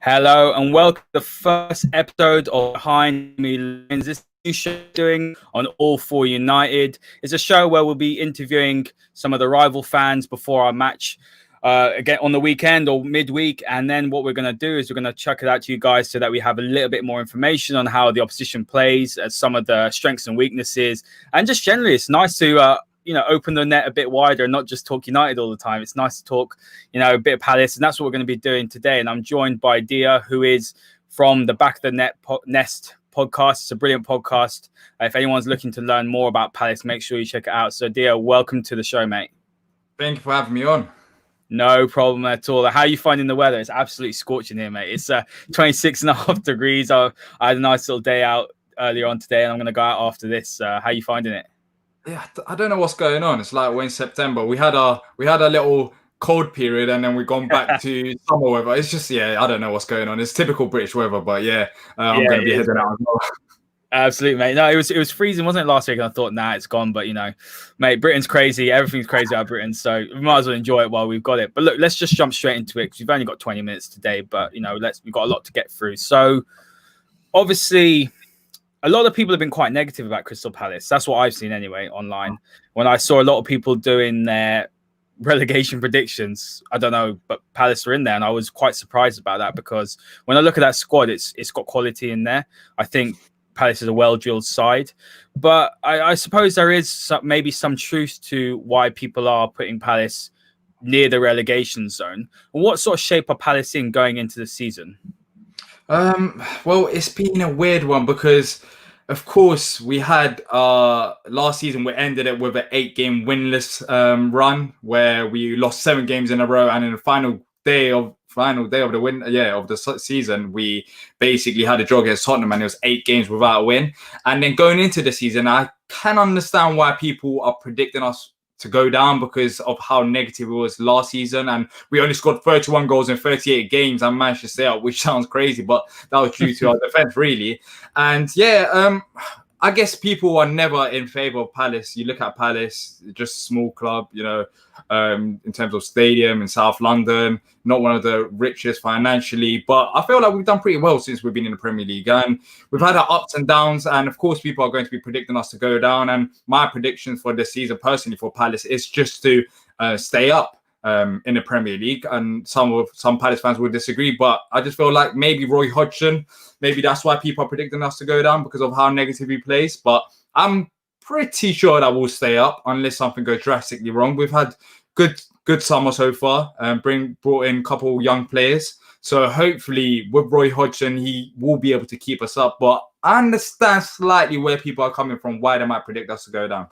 Hello and welcome to the first episode of Behind Me Lines. This new show doing on All For United. It's a show where we'll be interviewing some of the rival fans before our match again on the weekend or midweek. And then what we're going to do is we're going to chuck it out to you guys so that we have a little bit more information on how the opposition plays, some of the strengths and weaknesses. And just generally, it's nice to open the net a bit wider and not just talk United all the time. It's nice to talk, a bit of Palace, and that's what we're going to be doing today. And I'm joined by Diyar, who is from the Back of the Nest podcast. It's a brilliant podcast. If anyone's looking to learn more about Palace, make sure you check it out. So Diyar, welcome to the show, mate. Thank you for having me on. No problem at all. How are you finding the weather? It's absolutely scorching here, mate. It's 26.5 degrees. I had a nice little day out earlier on today, and I'm going to go out after this. How are you finding it? Yeah, I don't know what's going on. It's like we're in September. We had a little cold period, and then we've gone back to summer weather. It's just I don't know what's going on. It's typical British weather, but I'm going to be heading out as well. Absolutely, mate. No, it was freezing, wasn't it, last week? And I thought, it's gone. But mate, Britain's crazy. Everything's crazy out of Britain, so we might as well enjoy it while we've got it. But look, let's just jump straight into it because we've only got 20 minutes today. But we've got a lot to get through. So obviously, a lot of people have been quite negative about Crystal Palace. That's what I've seen anyway online. When I saw a lot of people doing their relegation predictions, I don't know, but Palace were in there, and I was quite surprised about that because when I look at that squad, it's got quality in there. I think Palace is a well-drilled side, but I suppose there is maybe some truth to why people are putting Palace near the relegation zone. What sort of shape are Palace in going into the season? Well, it's been a weird one because, of course, we had last season we ended it with an 8-game winless run where we lost 7 games in a row, and in the final day of the season, we basically had a draw against Tottenham, and it was 8 games without a win. And then going into the season, I can understand why people are predicting us to go down because of how negative it was last season, and we only scored 31 goals in 38 games and managed to stay up, which sounds crazy, but that was due to our defense, really. And I guess people are never in favor of Palace. You look at Palace, just a small club, in terms of stadium in South London, not one of the richest financially, but I feel like we've done pretty well since we've been in the Premier League, and we've had our ups and downs, and of course people are going to be predicting us to go down, and my prediction for this season personally for Palace is just to stay up in the Premier League. And some Palace fans will disagree, but I just feel like maybe Roy Hodgson, maybe that's why people are predicting us to go down because of how negative he plays, but I'm pretty sure that we'll stay up unless something goes drastically wrong. We've had good summer so far, brought in a couple young players, so hopefully with Roy Hodgson he will be able to keep us up, but I understand slightly where people are coming from, why they might predict us to go down.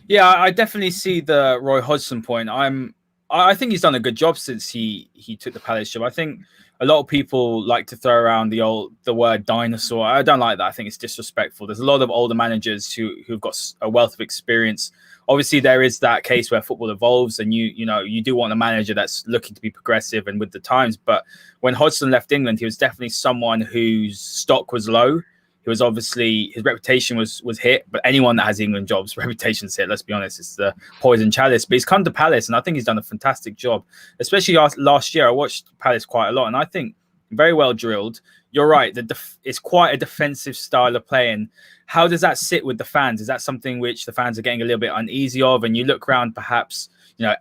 Yeah, I definitely see the Roy Hodgson point. I think he's done a good job since he took the Palace job. I think a lot of people like to throw around the word dinosaur. I don't like that. I think it's disrespectful. There's a lot of older managers who've got a wealth of experience. Obviously, there is that case where football evolves, and you do want a manager that's looking to be progressive and with the times. But when Hodgson left England, he was definitely someone whose stock was low. He was obviously, his reputation was hit, but anyone that has England jobs, reputation's hit. Let's be honest, it's the poison chalice. But he's come to Palace, and I think he's done a fantastic job. Especially last year, I watched Palace quite a lot, and I think very well drilled. You're right, it's quite a defensive style of playing. How does that sit with the fans? Is that something which the fans are getting a little bit uneasy of? And you look around, perhaps,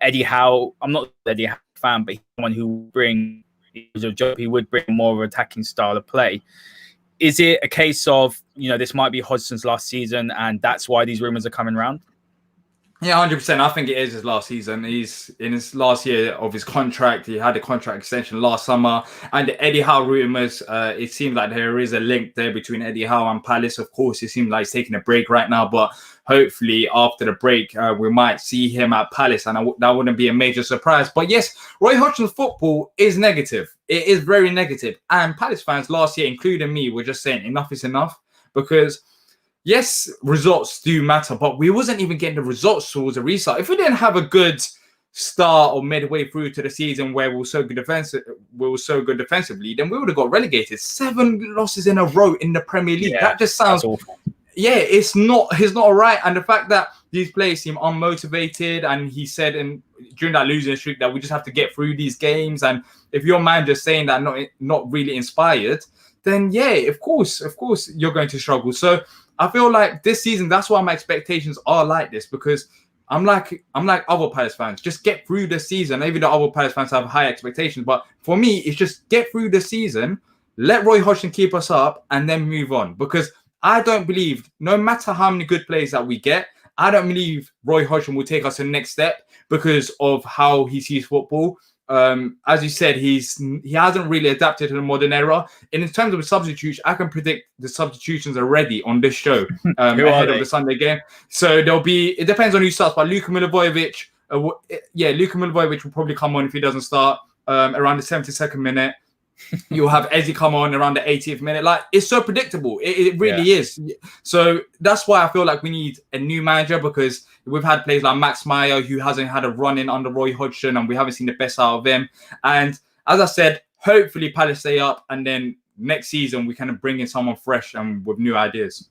Eddie Howe. I'm not an Eddie Howe fan, but he's someone who he would bring more of an attacking style of play. Is it a case of, this might be Hodgson's last season and that's why these rumours are coming around? Yeah, 100%. I think it is his last season. He's in his last year of his contract. He had a contract extension last summer. And the Eddie Howe rumours, it seems like there is a link there between Eddie Howe and Palace. Of course, it seems like he's taking a break right now. But hopefully after the break, we might see him at Palace. And that wouldn't be a major surprise. But yes, Roy Hodgson's football is negative. It is very negative. And Palace fans last year, including me, were just saying enough is enough. Because yes, results do matter, but we wasn't even getting the results towards the restart. If we didn't have a good start or midway through to the season where we were so good defensively, then we would have got relegated. 7 losses in a row in the Premier League. Yeah, that just sounds awful. Yeah, it's not right. And the fact that these players seem unmotivated, and he said during that losing streak that we just have to get through these games. And if your manager's saying that not really inspired, then yeah, of course you're going to struggle. So I feel like this season, that's why my expectations are like this, because I'm like other Palace fans. Just get through the season. Maybe the other Palace fans have high expectations, but for me, it's just get through the season, let Roy Hodgson keep us up, and then move on. Because I don't believe, no matter how many good players that we get, I don't believe Roy Hodgson will take us to the next step because of how he sees football. As you said, he hasn't really adapted to the modern era. And in terms of substitutes, I can predict the substitutions already on this show ahead of the Sunday game. So it depends on who starts, but Luka Milivojevic, Luka Milivojevic will probably come on if he doesn't start around the 72nd minute. You'll have Eze come on around the 80th minute. Like, it's so predictable. It really is. So that's why I feel like we need a new manager, because we've had players like Max Meyer who hasn't had a run in under Roy Hodgson, and we haven't seen the best out of him. And as I said, hopefully Palace stay up, and then next season we kind of bring in someone fresh and with new ideas.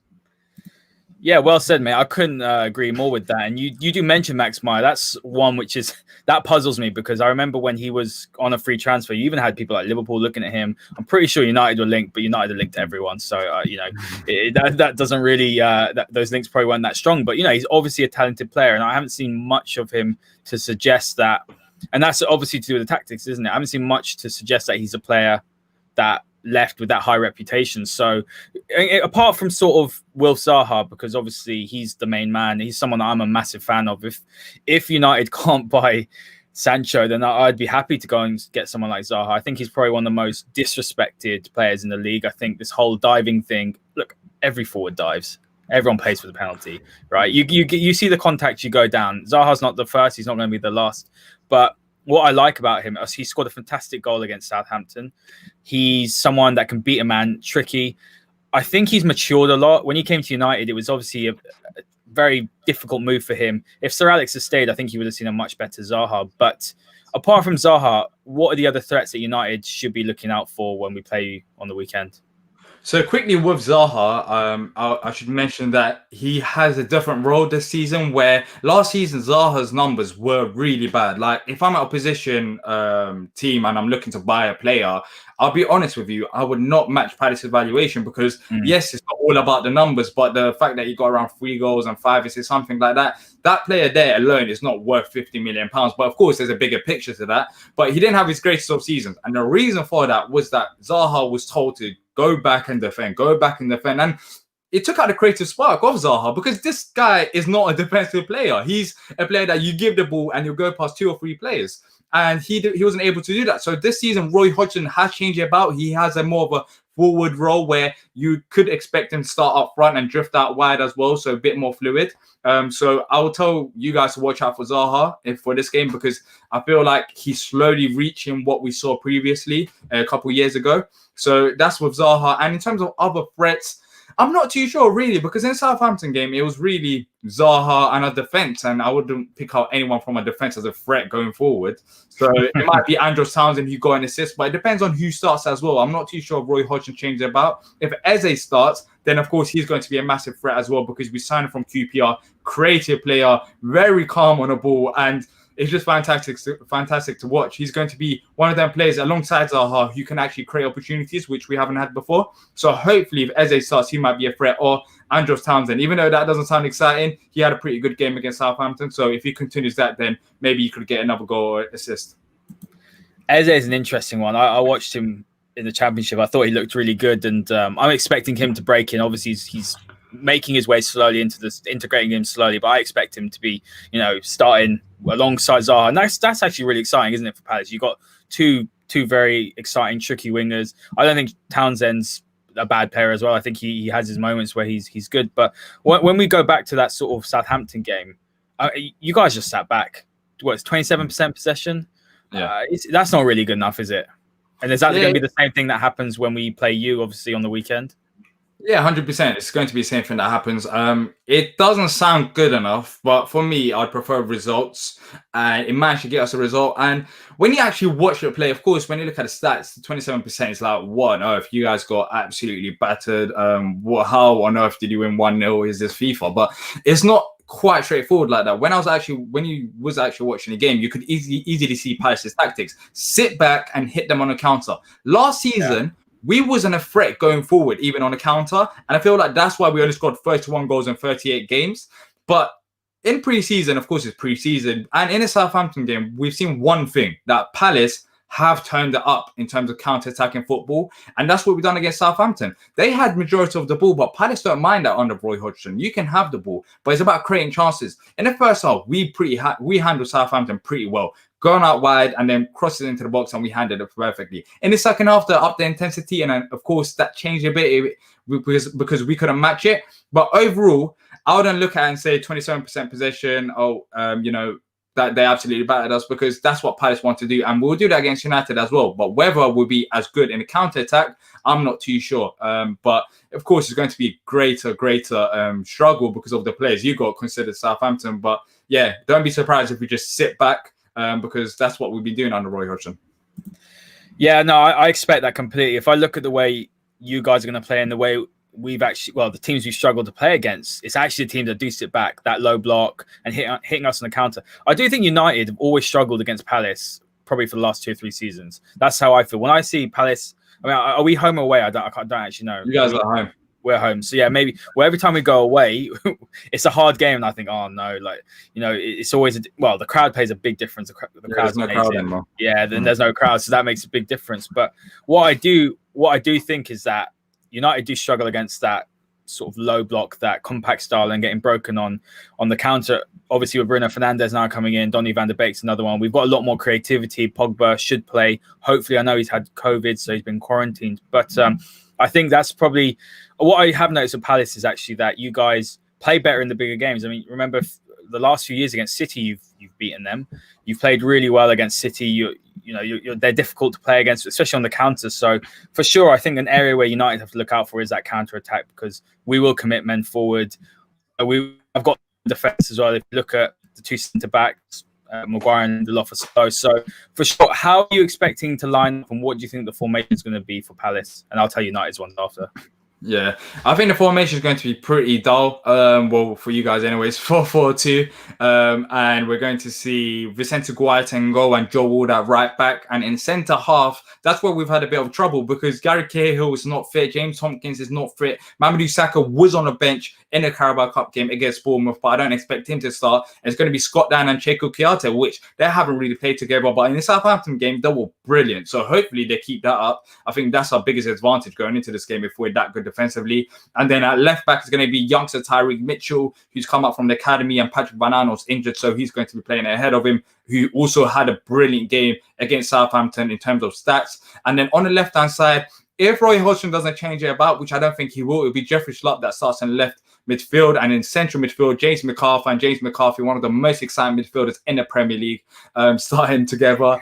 Yeah, well said, mate. I couldn't agree more with that. And you do mention Max Meyer. That's one that puzzles me, because I remember when he was on a free transfer, you even had people like Liverpool looking at him. I'm pretty sure United were linked, but United are linked to everyone. So, that doesn't really, those links probably weren't that strong. But, he's obviously a talented player, and I haven't seen much of him to suggest that. And that's obviously to do with the tactics, isn't it? I haven't seen much to suggest that he's a player that left with that high reputation. So apart from sort of Wilf Zaha, because obviously he's the main man, he's someone that I'm a massive fan of. If United can't buy Sancho, then I'd be happy to go and get someone like Zaha. I think he's probably one of the most disrespected players in the league. I think this whole diving thing, look, every forward dives. Everyone pays for the penalty, right? You see the contact, you go down. Zaha's not the first, he's not going to be the last. But what I like about him is he scored a fantastic goal against Southampton. He's someone that can beat a man, tricky. I think he's matured a lot. When he came to United, it was obviously a very difficult move for him. If Sir Alex had stayed, I think he would have seen a much better Zaha. But apart from Zaha, what are the other threats that United should be looking out for when we play on the weekend? So quickly with Zaha, I should mention that he has a different role this season, where last season Zaha's numbers were really bad. Like, if I'm at a position team and I'm looking to buy a player, I'll be honest with you, I would not match Palace's valuation, because yes, it's not all about the numbers, but the fact that he got around 3 goals and 5 assists, something like that, that player there alone is not worth £50 million. But of course, there's a bigger picture to that. But he didn't have his greatest of seasons. And the reason for that was that Zaha was told to go back and defend. And it took out the creative spark of Zaha, because this guy is not a defensive player. He's a player that you give the ball and you'll go past 2 or 3 players. And he wasn't able to do that. So this season, Roy Hodgson has changed it about. He has a more of a forward role where you could expect him to start up front and drift out wide as well. So a bit more fluid. So I will tell you guys to watch out for Zaha for this game, because I feel like he's slowly reaching what we saw previously a couple of years ago. So that's with Zaha. And in terms of other threats, I'm not too sure really, because in the Southampton game, it was really Zaha and a defense, and I wouldn't pick out anyone from a defense as a threat going forward. So it might be Andros Townsend who got an assist, but it depends on who starts as well. I'm not too sure if Roy Hodgson changed it about. If Eze starts, then of course he's going to be a massive threat as well, because we signed him from QPR, creative player, very calm on the ball, and it's just fantastic to watch. He's going to be one of them players alongside Zaha who can actually create opportunities, which we haven't had before. So hopefully if Eze starts, he might be a threat, or Andros Townsend. Even though that doesn't sound exciting, he had a pretty good game against Southampton. So if he continues that, then maybe he could get another goal or assist. Eze is an interesting one. I watched him in the Championship. I thought he looked really good, and I'm expecting him to break in. Obviously, he's making his way slowly into this, integrating him slowly, but I expect him to be, starting alongside Zaha. And that's actually really exciting, isn't it, for Palace? You've got two very exciting, tricky wingers. I don't think Townsend's a bad player as well. I think he has his moments where he's good. But when we go back to that sort of Southampton game, you guys just sat back. It's 27% possession? Yeah. That's not really good enough, is it? And is that going to be the same thing that happens when we play you, obviously, on the weekend? Yeah, 100%. It's going to be the same thing that happens. It doesn't sound good enough, but for me, I'd prefer results. It might actually get us a result. And when you actually watch it play, of course, when you look at the stats, 27% is like, what on earth? You guys got absolutely battered. How on earth did you win 1-0? Is this FIFA? But it's not quite straightforward like that. When you was actually watching the game, you could easily see Palace's tactics. Sit back and hit them on a counter. Last season, we wasn't a threat going forward, even on a counter. And I feel like that's why we only scored 31 goals in 38 games. But in pre-season, of course, it's pre-season. And in a Southampton game, we've seen one thing, that Palace have turned it up in terms of counter-attacking football. And that's what we've done against Southampton. They had majority of the ball, but Palace don't mind that under Roy Hodgson. You can have the ball, but it's about creating chances. In the first half, we handled Southampton pretty well. Going out wide and then crosses into the box, and we handled it perfectly. In the second half, they upped the intensity, and then, of course, that changed a bit because we couldn't match it. But overall, I wouldn't look at it and say 27% possession. That they absolutely battered us, because that's what Palace want to do, and we'll do that against United as well. But whether we'll be as good in the counter attack, I'm not too sure. But of course, it's going to be greater struggle because of the players you got considered Southampton. But yeah, don't be surprised if we just sit back, because that's what we've been doing under Roy Hodgson. Yeah, no, I expect that completely. If I look at the way you guys are going to play and the way the teams we've struggled to play against, it's actually the teams that do sit back, that low block and hitting us on the counter. I do think United have always struggled against Palace, probably for the last 2 or 3 seasons. That's how I feel. When I see Palace, I mean, are we home or away? I don't actually know. You guys are home. We're home. So yeah, maybe. Well, every time we go away, it's a hard game, and I think, oh no, it's always the crowd plays a big difference. The crowd's no crowd anymore. Yeah, then there's no crowd, so that makes a big difference. But what I do think is that United do struggle against that sort of low block, that compact style, and getting broken on the counter. Obviously, with Bruno Fernandes now coming in, Donny van der Beek's another one. We've got a lot more creativity. Pogba should play. Hopefully, I know he's had COVID, so he's been quarantined. But I think that's probably what I have noticed with Palace is actually that you guys play better in the bigger games. I mean, remember the last few years against City, you've beaten them. You've played really well against City. They're difficult to play against, especially on the counter. So for sure, I think an area where United have to look out for is that counter attack, because we will commit men forward. I've got defense as well. If you look at the 2 centre backs, Maguire and Loftus-Cheek. So for sure, how are you expecting to line up, and what do you think the formation is going to be for Palace? And I'll tell you United's ones after. Yeah, I think the formation is going to be pretty dull. Well, for you guys anyways, 4-4-2. And we're going to see Vicente Guaita goal and Joe Ward at right back. And in centre half, that's where we've had a bit of trouble, because Gary Cahill is not fit. James Tompkins is not fit. Mamadou Saka was on the bench in the Carabao Cup game against Bournemouth, but I don't expect him to start. It's going to be Scott Dan and Cheiko Kiata, which they haven't really played together. But in the Southampton game, they were brilliant. So hopefully they keep that up. I think that's our biggest advantage going into this game if we're that good defensively. And then at left back is going to be youngster Tyreek Mitchell, who's come up from the academy, and Patrick Van Aanholt's injured, so he's going to be playing ahead of him, who also had a brilliant game against Southampton in terms of stats. And then on the left-hand side, if Roy Hodgson doesn't change it about, which I don't think he will, it'll be Jeffrey Schlupp that starts in left midfield, and in central midfield, James McCarthy, one of the most exciting midfielders in the Premier League, starting together.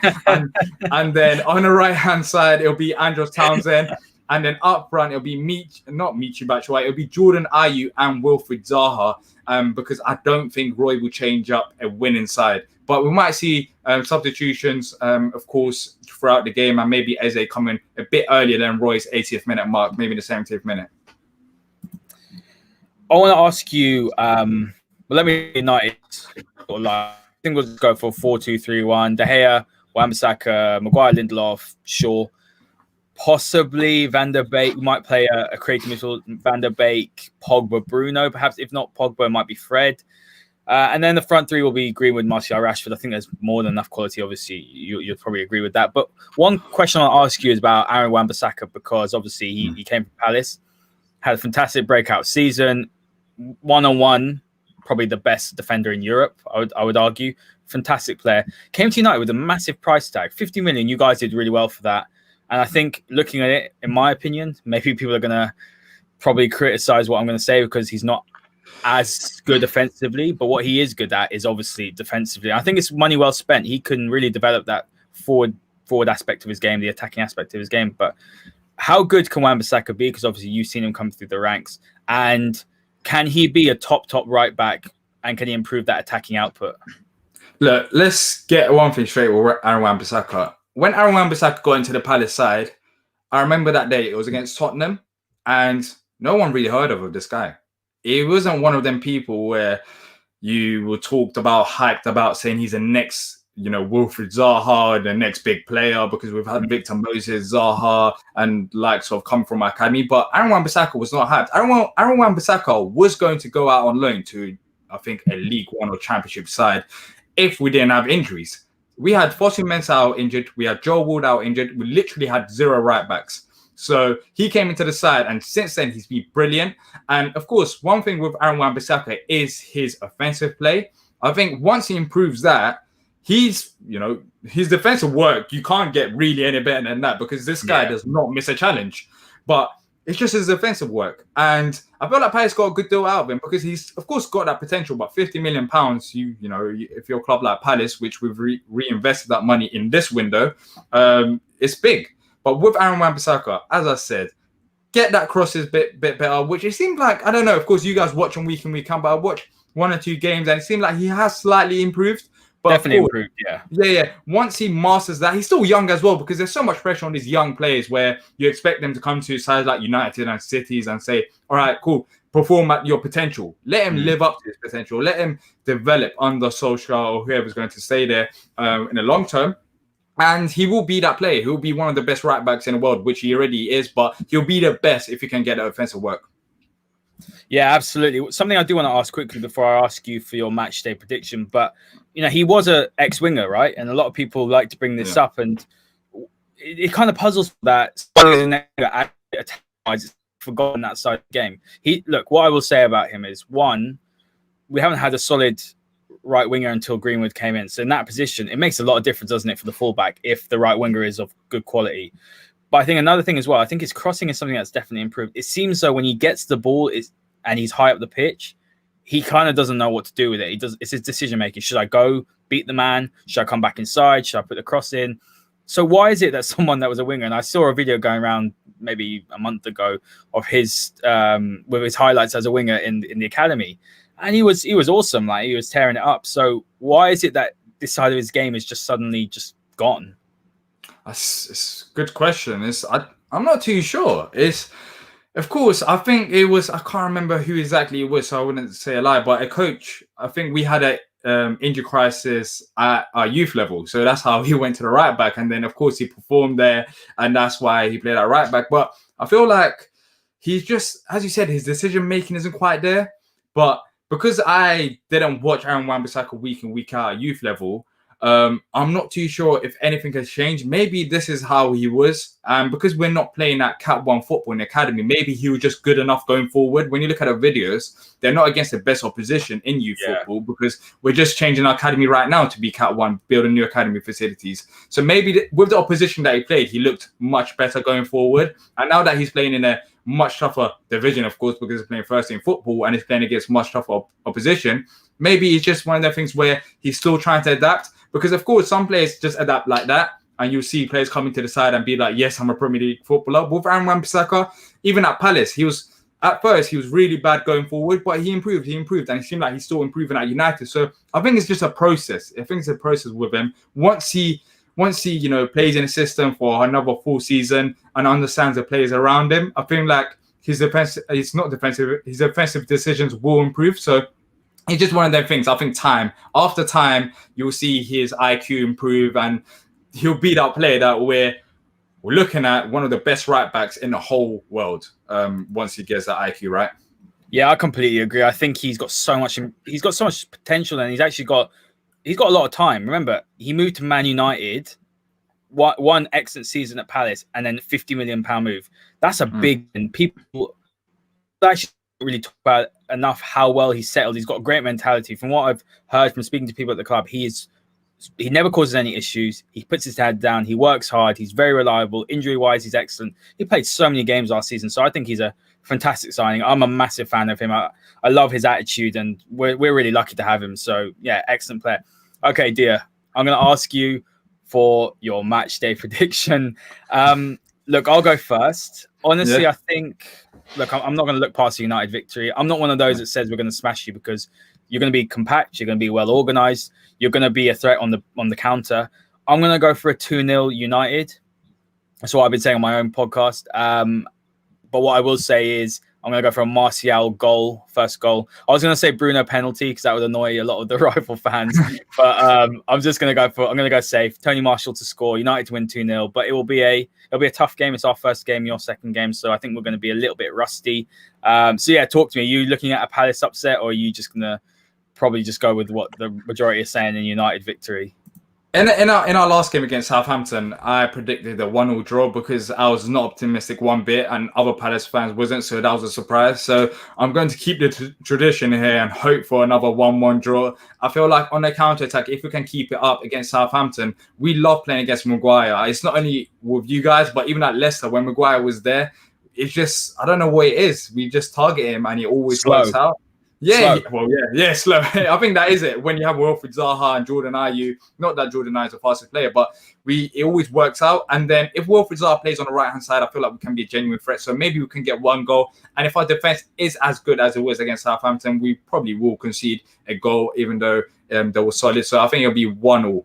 and then on the right-hand side, it'll be Andros Townsend. And then up front, it'll be Michi Batshuayi, it'll be Jordan Ayew and Wilfried Zaha, because I don't think Roy will change up a winning side. But we might see substitutions, of course, throughout the game, and maybe Eze coming a bit earlier than Roy's 80th minute mark, maybe the 70th minute. I want to ask you, let me United. I think we'll go for 4-2-3-1. De Gea, Wan-Bissaka, Maguire, Lindelof, Shaw. Possibly Van der Beek. We might play a creative midfield. Van der Beek, Pogba, Bruno. Perhaps if not Pogba, it might be Fred. And then the front three will be Greenwood, Martial, Rashford. I think there's more than enough quality. Obviously, you'll probably agree with that. But one question I'll ask you is about Aaron Wan-Bissaka, because obviously he came from Palace, had a fantastic breakout season. 1-on-1, probably the best defender in Europe, I would argue. Fantastic player. Came to United with a massive price tag, 50 million. You guys did really well for that. And I think looking at it, in my opinion, maybe people are going to probably criticize what I'm going to say because he's not as good offensively. But what he is good at is obviously defensively. I think it's money well spent. He can really develop that forward aspect of his game, the attacking aspect of his game. But how good can Wan-Bissaka be? Because obviously you've seen him come through the ranks. And can he be a top right back? And can he improve that attacking output? Look, let's get one thing straight with Aaron Wan-Bissaka. When Aaron Wan-Bissaka got into the Palace side, I remember that day it was against Tottenham, and no one really heard of this guy. He wasn't one of them people where you were talked about, hyped about, saying he's the next, Wilfried Zaha, the next big player, because we've had Victor Moses, Zaha, and likes of come from our academy. But Aaron Wan-Bissaka was not hyped. Aaron Wan-Bissaka was going to go out on loan to, I think, a League One or Championship side if we didn't have injuries. We had Fosu Mensah injured. We had Joel Ward out injured. We literally had 0 right backs. So he came into the side, and since then he's been brilliant. And of course, one thing with Aaron Wan-Bissaka is his offensive play. I think once he improves that, his defensive work, you can't get really any better than that, because this guy does not miss a challenge. But it's just his defensive work. And I feel like Palace got a good deal out of him, because he's, of course, got that potential. But £50 million, if you're a club like Palace, which we've reinvested that money in this window, it's big. But with Aaron Wan-Bissaka, as I said, get that crosses bit better, which it seemed like, I don't know, of course, you guys watch him week in, week out, but I watched 1 or 2 games, and it seemed like he has slightly improved. But definitely improved, yeah. Yeah. Once he masters that, he's still young as well, because there's so much pressure on these young players where you expect them to come to sides like United and Cities and say, all right, cool, perform at your potential. Let him live up to his potential. Let him develop under Solskjaer or whoever's going to stay there in the long term. And he will be that player. He'll be one of the best right backs in the world, which he already is, but he'll be the best if he can get that offensive work. Yeah, absolutely. Something I do want to ask quickly before I ask you for your match day prediction, but he was an ex-winger, right? And a lot of people like to bring this up, and it kind of puzzles that I've forgotten that side of the game. What I will say about him is, one, we haven't had a solid right winger until Greenwood came in. So in that position, it makes a lot of difference, doesn't it, for the fullback if the right winger is of good quality. But I think another thing as well, I think his crossing is something that's definitely improved. It seems so when he gets the ball and he's high up the pitch, he kind of doesn't know what to do with it. It's his decision making. Should I go beat the man? Should I come back inside? Should I put the cross in? So why is it that someone that was a winger, and I saw a video going around maybe a month ago of his with his highlights as a winger in the academy, and he was awesome. Like, he was tearing it up. So why is it that this side of his game is just suddenly just gone? It's a good question. I'm not too sure. Of course, I think it was, I can't remember who exactly it was, so I wouldn't say a lie, but a coach, I think we had a injury crisis at our youth level. So that's how he went to the right back. And then, of course, he performed there, and that's why he played at right back. But I feel like he's just, as you said, his decision-making isn't quite there. But because I didn't watch Aaron Wan-Bissaka week in, week out at youth level, I'm not too sure if anything has changed. Maybe this is how he was. Because we're not playing that Cat 1 football in the academy, maybe he was just good enough going forward. When you look at the videos, they're not against the best opposition in youth football, because we're just changing our academy right now to be Cat 1, building new academy facilities. So maybe with the opposition that he played, he looked much better going forward. And now that he's playing in a much tougher division, of course, because he's playing first in football and he's playing against much tougher opposition, maybe it's just one of the things where he's still trying to adapt. Because, of course, some players just adapt like that, and you'll see players coming to the side and be like, yes, I'm a Premier League footballer. With Aaron Wan-Bissaka, even at Palace, at first he was really bad going forward, but he improved, and it seemed like he's still improving at United. So I think it's just a process. I think it's a process with him. Once he plays in a system for another full season and understands the players around him, I feel like his offensive decisions will improve. So it's just one of them things. I think after time, you'll see his IQ improve, and he'll be that player that we're looking at, one of the best right backs in the whole world. Once he gets that IQ right. Yeah, I completely agree. I think he's got so much potential, and he's got a lot of time. Remember, he moved to Man United, one excellent season at Palace, and then £50 million move. That's a big, and people actually really talk about enough how well he's settled. He's got a great mentality. From what I've heard from speaking to people at the club, he never causes any issues. He puts his head down. He works hard. He's very reliable. Injury-wise, he's excellent. He played so many games last season, so I think he's a fantastic signing. I'm a massive fan of him. I love his attitude, and we're really lucky to have him. So, yeah, excellent player. Okay, Diyar, I'm going to ask you for your match day prediction. Look, I'll go first. Honestly, I think... Look, I'm not going to look past the United victory. I'm not one of those that says we're going to smash you, because you're going to be compact. You're going to be well organised. You're going to be a threat on the counter. I'm going to go for a 2-0 United. That's what I've been saying on my own podcast. But what I will say is I'm going to go for a Martial goal, first goal. I was going to say Bruno penalty because that would annoy a lot of the rival fans. But I'm just going to I'm going to go safe. Tony Marshall to score, United to win 2-0. But it'll be a tough game. It's our first game, your second game. So I think we're going to be a little bit rusty. So yeah, talk to me. Are you looking at a Palace upset, or are you just going to probably just go with what the majority is saying in United victory? In our last game against Southampton, I predicted a 1-1 draw because I was not optimistic one bit, and other Palace fans wasn't, so that was a surprise. So I'm going to keep the tradition here and hope for another 1-1 draw. I feel like on the counter-attack, if we can keep it up against Southampton, we love playing against Maguire. It's not only with you guys, but even at Leicester, when Maguire was there, it's just, I don't know what it is. We just target him and he always works out. Yeah, slow. I think that is it. When you have Wilfried Zaha and Jordan Ayew, not that Jordan Ayew is a fastest player, but it always works out. And then if Wilfried Zaha plays on the right-hand side, I feel like we can be a genuine threat. So maybe we can get one goal. And if our defense is as good as it was against Southampton, we probably will concede a goal, even though they were solid. So I think it'll be 1-1.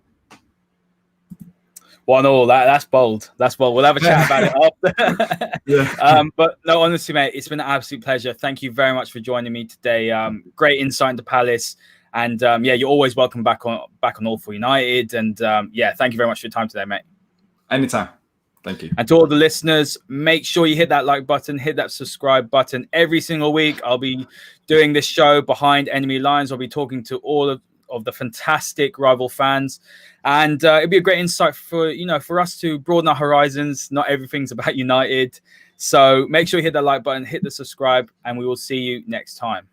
1-1. That's bold. That's bold. We'll have a chat about it after. Yeah. But no, honestly, mate, it's been an absolute pleasure. Thank you very much for joining me today. Great insight into Palace, and yeah, you're always welcome back on All for United. And yeah, thank you very much for your time today, mate. Anytime. Thank you. And to all the listeners, make sure you hit that like button, hit that subscribe button. Every single week, I'll be doing this show behind enemy lines. I'll be talking to all of the fantastic rival fans, and it'd be a great insight for us to broaden our horizons. Not everything's about United, so make sure you hit that like button, hit the subscribe, and we will see you next time.